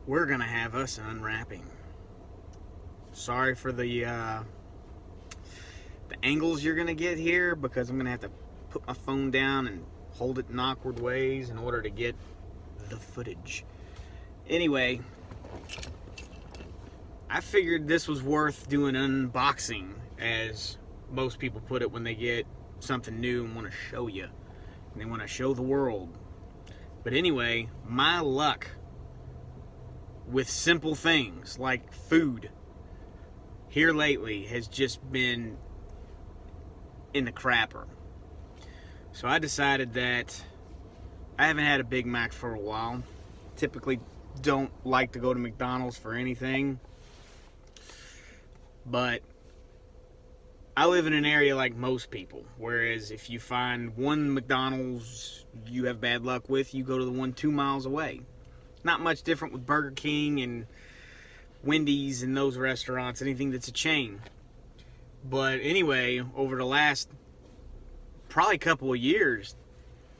we're gonna have us an unwrapping. Sorry for the angles you're gonna get here, because I'm gonna have to put my phone down and hold it in awkward ways in order to get the footage. Anyway, I figured this was worth doing an unboxing, as most people put it when they get something new and want to show you, and they want to show the world. But anyway, my luck with simple things like food here lately has just been in the crapper. So I decided that I haven't had a Big Mac for a while. Typically don't like to go to McDonald's for anything, but I live in an area like most people, whereas if you find one McDonald's you have bad luck with, you go to the one 2 miles away. Not much different with Burger King and Wendy's and those restaurants, anything that's a chain. But anyway, over the last probably couple of years,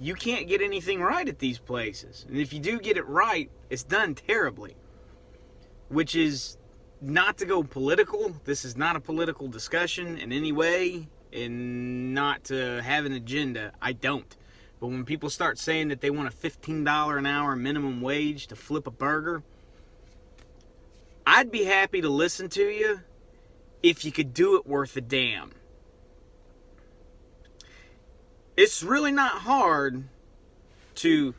you can't get anything right at these places. And if you do get it right, it's done terribly. Which is not to go political. This is not a political discussion in any way, and not to have an agenda. I don't. But when people start saying that they want a $15 an hour minimum wage to flip a burger, I'd be happy to listen to you if you could do it worth a damn. It's really not hard to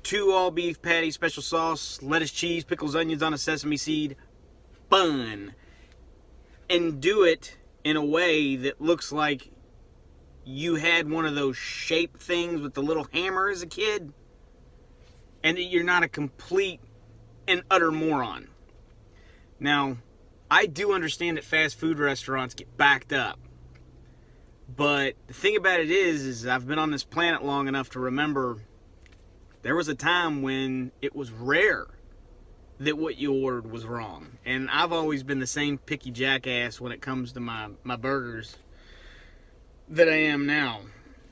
2 all beef patty, special sauce, lettuce, cheese, pickles, onions on a sesame seed bun, and do it in a way that looks like you had one of those shape things with the little hammer as a kid, and that you're not a complete and utter moron. Now, I do understand that fast food restaurants get backed up, but the thing about it is I've been on this planet long enough to remember there was a time when it was rare that what you ordered was wrong. And I've always been the same picky jackass when it comes to my burgers that I am now.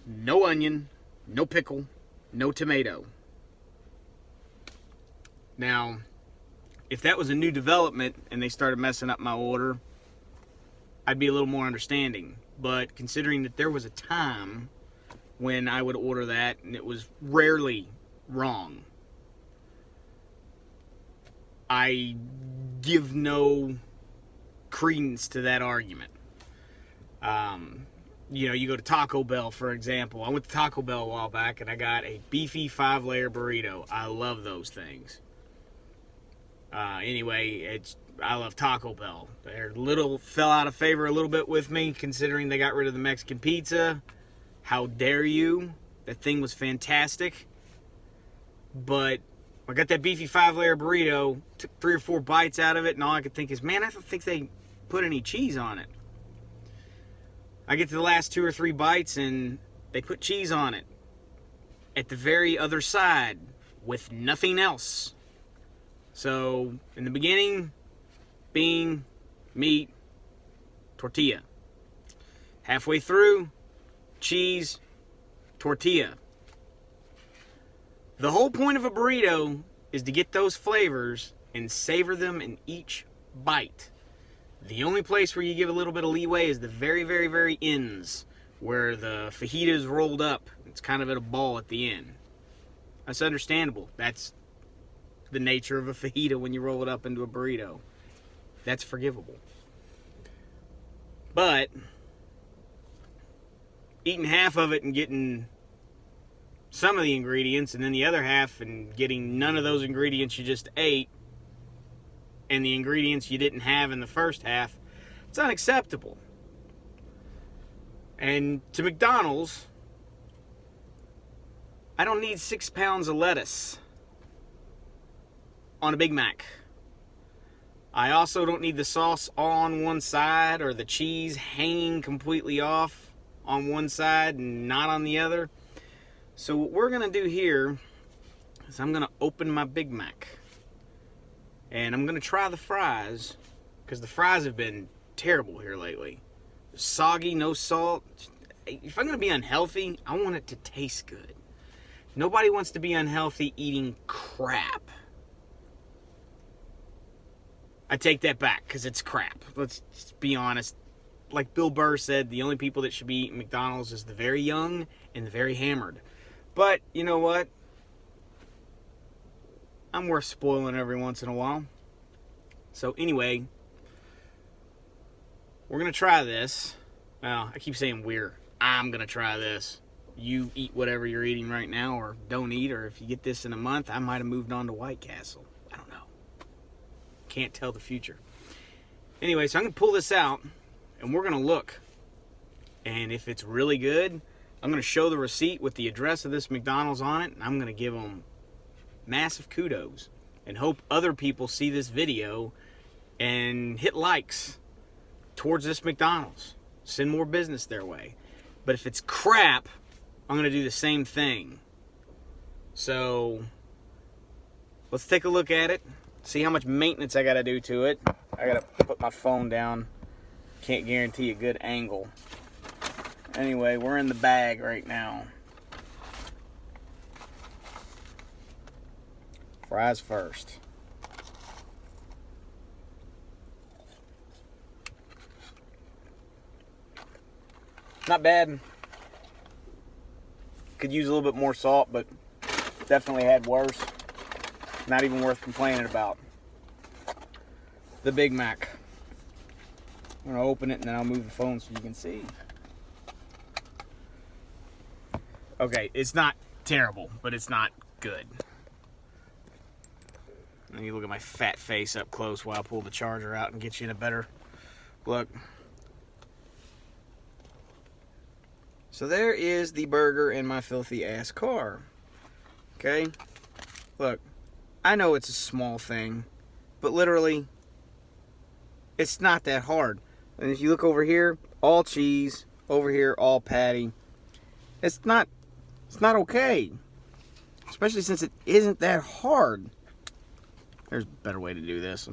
No onion, no pickle, no tomato. Now, if that was a new development and they started messing up my order, I'd be a little more understanding. But considering that there was a time when I would order that and it was rarely wrong, I give no credence to that argument. You go to Taco Bell, for example. I went to Taco Bell a while back and I got a beefy 5-layer burrito. I love those things. Anyway, I love Taco Bell. Their little fell out of favor a little bit with me, considering they got rid of the Mexican pizza. How dare you? That thing was fantastic. But I got that beefy 5-layer burrito, took 3 or 4 bites out of it, and all I could think is, man, I don't think they put any cheese on it. I get to the last 2 or 3 bites, and they put cheese on it at the very other side with nothing else. So, in the beginning, bean, meat, tortilla. Halfway through, cheese, tortilla. The whole point of a burrito is to get those flavors and savor them in each bite. The only place where you give a little bit of leeway is the very, very, very ends, where the fajita is rolled up. It's kind of at a ball at the end. That's understandable. That's the nature of a fajita when you roll it up into a burrito. That's forgivable. But eating half of it and getting some of the ingredients, and then the other half and getting none of those ingredients you just ate, and the ingredients you didn't have in the first half, it's unacceptable. And to McDonald's, I don't need 6 pounds of lettuce on a Big Mac. I also don't need the sauce all on one side, or the cheese hanging completely off on one side and not on the other. So what we're going to do here is I'm going to open my Big Mac. And I'm going to try the fries, because the fries have been terrible here lately. Soggy, no salt. If I'm going to be unhealthy, I want it to taste good. Nobody wants to be unhealthy eating crap. I take that back because it's crap. Let's just be honest. Like Bill Burr said, the only people that should be eating McDonald's is the very young and the very hammered. But you know what? I'm worth spoiling every once in a while. So anyway, we're going to try this. Well, I keep saying we're. I'm going to try this. You eat whatever you're eating right now, or don't eat, or if you get this in a month, I might have moved on to White Castle. I don't know. Can't tell the future. Anyway, so I'm going to pull this out, and we're going to look. And if it's really good, I'm going to show the receipt with the address of this McDonald's on it, and I'm going to give them massive kudos and hope other people see this video and hit likes towards this McDonald's. Send more business their way. But if it's crap, I'm going to do the same thing. So let's take a look at it. See how much maintenance I got to do to it. I got to put my phone down. Can't guarantee a good angle. Anyway, we're in the bag right now. Fries first. Not bad. Could use a little bit more salt, but definitely had worse. Not even worth complaining about. The Big Mac. I'm going to open it and then I'll move the phone so you can see. Okay, it's not terrible, but it's not good. And you look at my fat face up close while I pull the charger out and get you in a better look. So there is the burger in my filthy ass car. Okay? Look, I know it's a small thing, but literally, it's not that hard. And if you look over here, all cheese, over here, all patty. It's not okay. Especially since it isn't that hard. There's a better way to do this.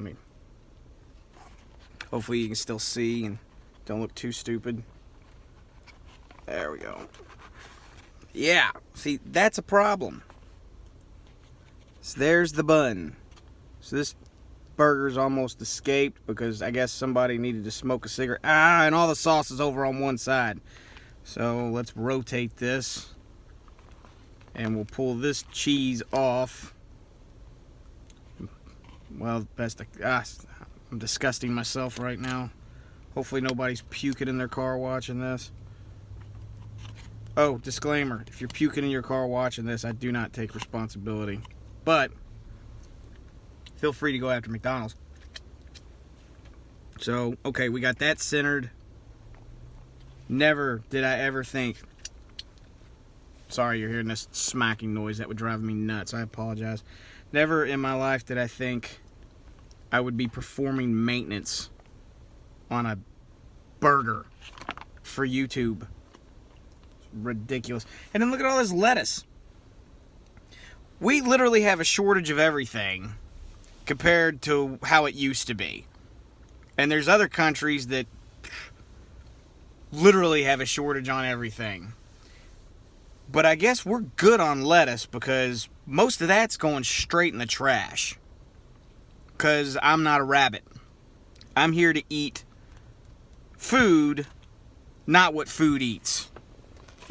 Hopefully you can still see and don't look too stupid. There we go. Yeah, see, that's a problem. So there's the bun. So this burger's almost escaped because I guess somebody needed to smoke a cigarette. And all the sauce is over on one side. So let's rotate this. And we'll pull this cheese off. Well, I'm disgusting myself right now. Hopefully nobody's puking in their car watching this. Oh, disclaimer. If you're puking in your car watching this, I do not take responsibility. But feel free to go after McDonald's. So, okay, we got that centered. Never did I ever think... Sorry, you're hearing this smacking noise. That would drive me nuts. I apologize. Never in my life did I think I would be performing maintenance on a burger for YouTube. It's ridiculous. And then look at all this lettuce. We literally have a shortage of everything compared to how it used to be. And there's other countries that literally have a shortage on everything. But I guess we're good on lettuce because most of that's going straight in the trash. Because I'm not a rabbit. I'm here to eat food, not what food eats.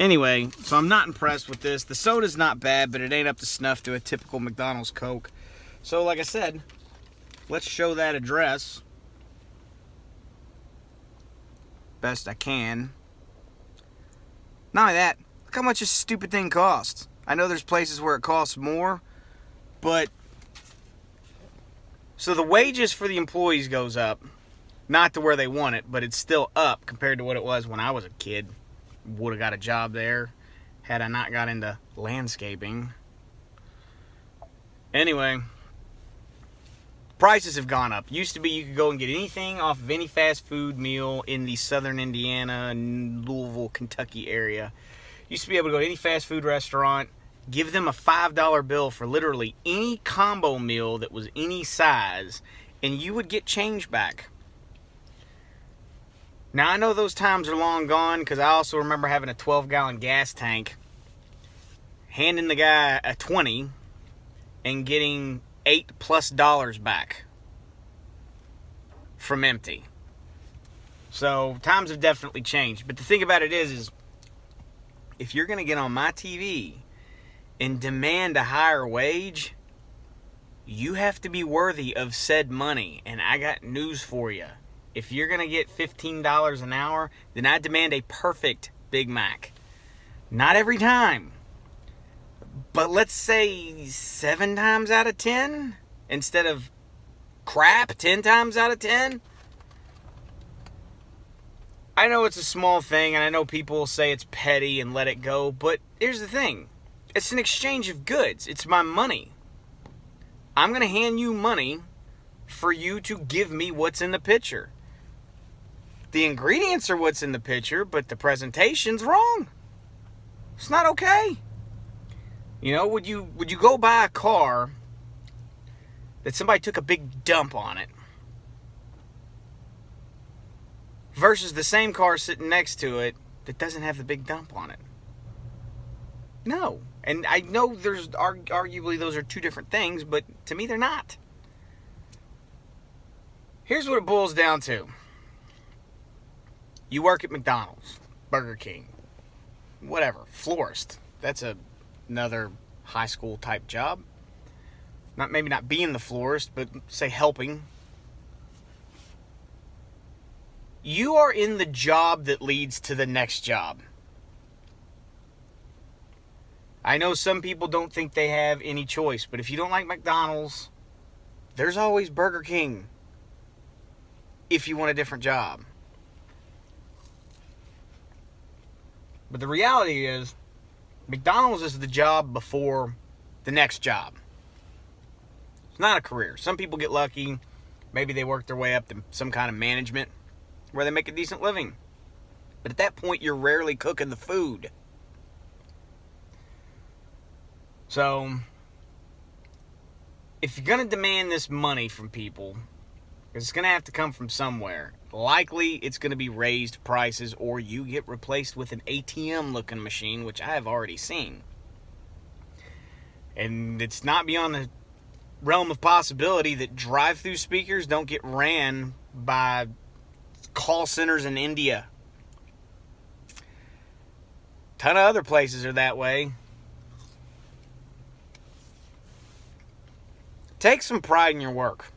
Anyway, so I'm not impressed with this. The soda's not bad, but it ain't up to snuff to a typical McDonald's Coke. So like I said, let's show that address best I can. Not only that, look how much this stupid thing costs. I know there's places where it costs more, but so the wages for the employees goes up, not to where they want it, but it's still up compared to what it was when I was a kid. Would have got a job there had I not got into landscaping. Anyway, prices have gone up. Used to be you could go and get anything off of any fast food meal in the southern Indiana, Louisville, Kentucky area. Used to be able to go to any fast food restaurant, give them a $5 bill for literally any combo meal that was any size, and you would get change back. Now, I know those times are long gone because I also remember having a 12-gallon gas tank, handing the guy a 20 and getting $8+ back. from empty. So times have definitely changed. But the thing about it is if you're going to get on my TV and demand a higher wage, you have to be worthy of said money. And I got news for you. If you're going to get $15 an hour, then I demand a perfect Big Mac. Not every time, but let's say 7 times out of 10 instead of crap 10 times out of 10. I know it's a small thing, and I know people will say it's petty and let it go, but here's the thing. It's an exchange of goods. It's my money. I'm going to hand you money for you to give me what's in the pitcher. The ingredients are what's in the pitcher, but the presentation's wrong. It's not okay. You know, would you go buy a car that somebody took a big dump on it versus the same car sitting next to it that doesn't have the big dump on it? No. And I know there's arguably those are two different things, but to me they're not. Here's what it boils down to. You work at McDonald's, Burger King, whatever, florist. That's another high school type job. Maybe not being the florist, but say helping. You are in the job that leads to the next job. I know some people don't think they have any choice, but if you don't like McDonald's, there's always Burger King if you want a different job. But the reality is, McDonald's is the job before the next job. It's not a career. Some people get lucky. Maybe they work their way up to some kind of management where they make a decent living. But at that point, you're rarely cooking the food. So, if you're going to demand this money from people, it's going to have to come from somewhere. Likely, it's going to be raised prices, or you get replaced with an ATM-looking machine, which I have already seen. And it's not beyond the realm of possibility that drive-through speakers don't get ran by call centers in India. A ton of other places are that way. Take some pride in your work.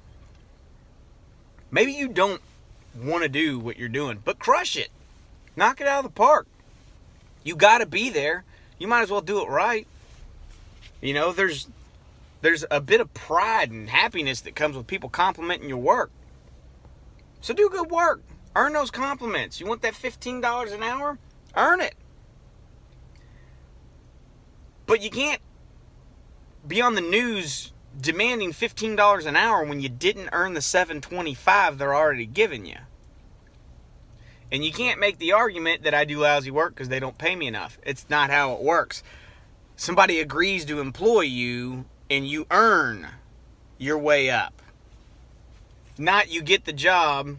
Maybe you don't want to do what you're doing, but crush it. Knock it out of the park. You got to be there. You might as well do it right. You know, there's a bit of pride and happiness that comes with people complimenting your work. So do good work. Earn those compliments. You want that $15 an hour? Earn it. But you can't be on the news demanding $15 an hour when you didn't earn the $7.25 they're already giving you. And you can't make the argument that I do lousy work because they don't pay me enough. It's not how it works. Somebody agrees to employ you and you earn your way up. Not you get the job,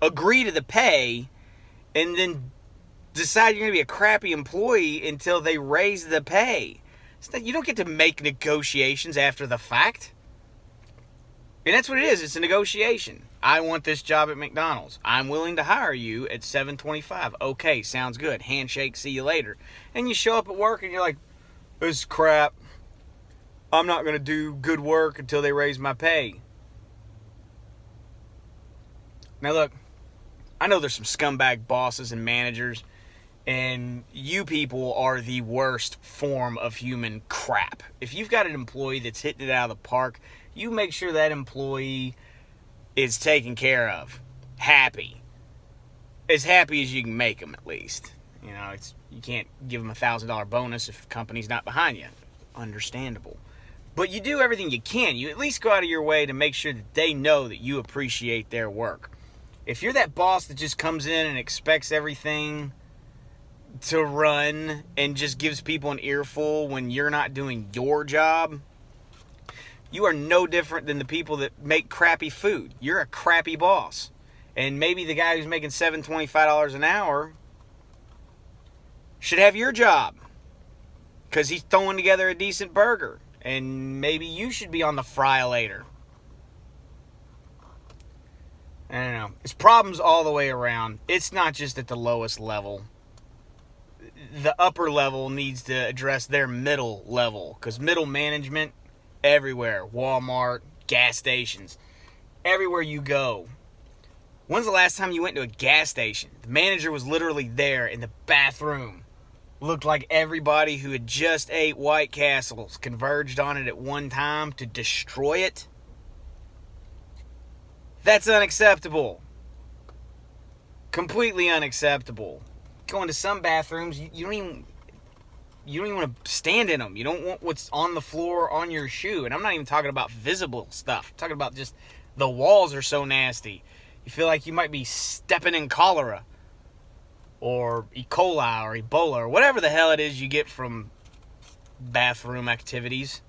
agree to the pay, and then decide you're going to be a crappy employee until they raise the pay. You don't get to make negotiations after the fact. And that's what it is. It's a negotiation. I want this job at McDonald's. I'm willing to hire you at $7.25. Okay, sounds good. Handshake, see you later. And you show up at work and you're like, this is crap. I'm not going to do good work until they raise my pay. Now look, I know there's some scumbag bosses and managers, and you people are the worst form of human crap. If you've got an employee that's hitting it out of the park, you make sure that employee is taken care of. Happy. As happy as you can make them, at least. You know, you can't give them a $1,000 bonus if the company's not behind you. Understandable. But you do everything you can. You at least go out of your way to make sure that they know that you appreciate their work. If you're that boss that just comes in and expects everything to run and just gives people an earful when you're not doing your job, you are no different than the people that make crappy food. You're a crappy boss. And maybe the guy who's making $7.25 an hour should have your job because he's throwing together a decent burger. And maybe you should be on the fry later. I don't know. It's problems all the way around. It's not just at the lowest level. The upper level needs to address their middle level, because middle management everywhere. Walmart, gas stations, everywhere you go. When's the last time you went to a gas station? The manager was literally there in the bathroom. Looked like everybody who had just ate White Castles converged on it at one time to destroy it. That's unacceptable. Completely unacceptable. Going to some bathrooms, you don't even want to stand in them. You don't want what's on the floor on your shoe. And I'm not even talking about visible stuff. I'm talking about just the walls are so nasty. You feel like you might be stepping in cholera or E. coli or Ebola or whatever the hell it is you get from bathroom activities.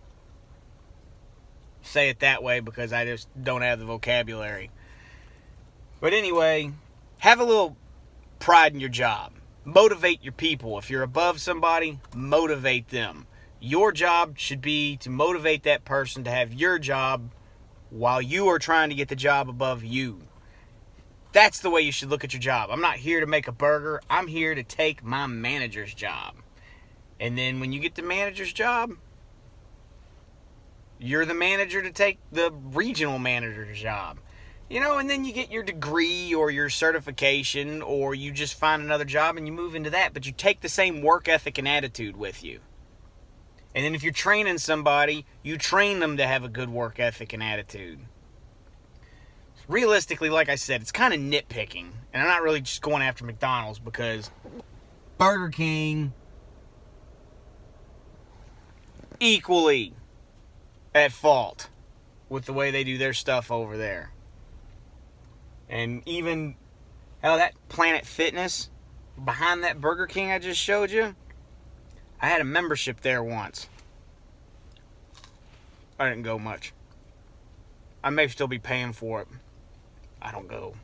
Say it that way because I just don't have the vocabulary. But anyway, have a little pride in your job. Motivate your people. If you're above somebody, motivate them. Your job should be to motivate that person to have your job while you are trying to get the job above you. That's the way you should look at your job. I'm not here to make a burger. I'm here to take my manager's job. And then when you get the manager's job, you're the manager to take the regional manager's job. You know, and then you get your degree or your certification, or you just find another job and you move into that. But you take the same work ethic and attitude with you. And then if you're training somebody, you train them to have a good work ethic and attitude. Realistically, like I said, it's kind of nitpicking. And I'm not really just going after McDonald's because Burger King equally at fault with the way they do their stuff over there. And even, hell, that Planet Fitness behind that Burger King I just showed you, I had a membership there once. I didn't go much. I may still be paying for it. I don't go.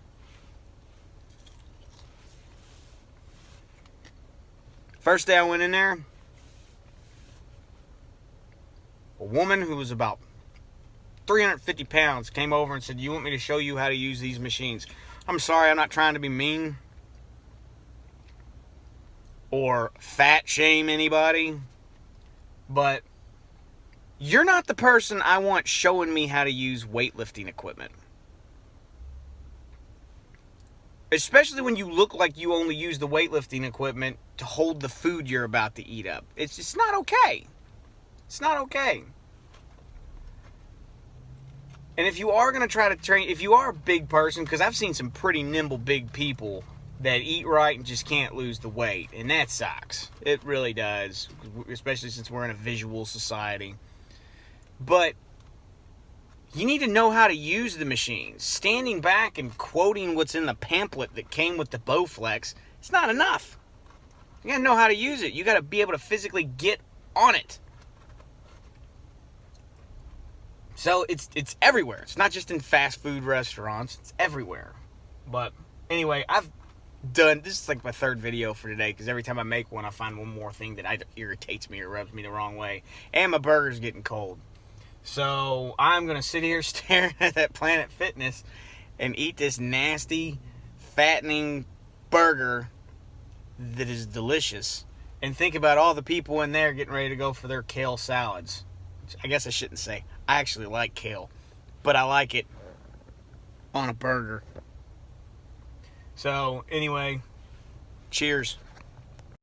First day I went in there, a woman who was about 350 pounds came over and said, "You want me to show you how to use these machines?" I'm sorry, I'm not trying to be mean or fat shame anybody, but you're not the person I want showing me how to use weightlifting equipment. Especially when you look like you only use the weightlifting equipment to hold the food you're about to eat up. It's just not okay. It's not okay. And if you are going to try to train, if you are a big person, because I've seen some pretty nimble big people that eat right and just can't lose the weight. And that sucks. It really does. Especially since we're in a visual society. But you need to know how to use the machines. Standing back and quoting what's in the pamphlet that came with the Bowflex, it's not enough. You got to know how to use it. You got to be able to physically get on it. So it's everywhere. It's not just in fast food restaurants. It's everywhere. But anyway, I've done, this is like my third video for today, because every time I make one, I find one more thing that either irritates me or rubs me the wrong way. And my burger's getting cold. So I'm going to sit here staring at that Planet Fitness and eat this nasty, fattening burger that is delicious. And think about all the people in there getting ready to go for their kale salads. Which I guess I shouldn't say. I actually like kale. But I like it on a burger. So anyway, cheers.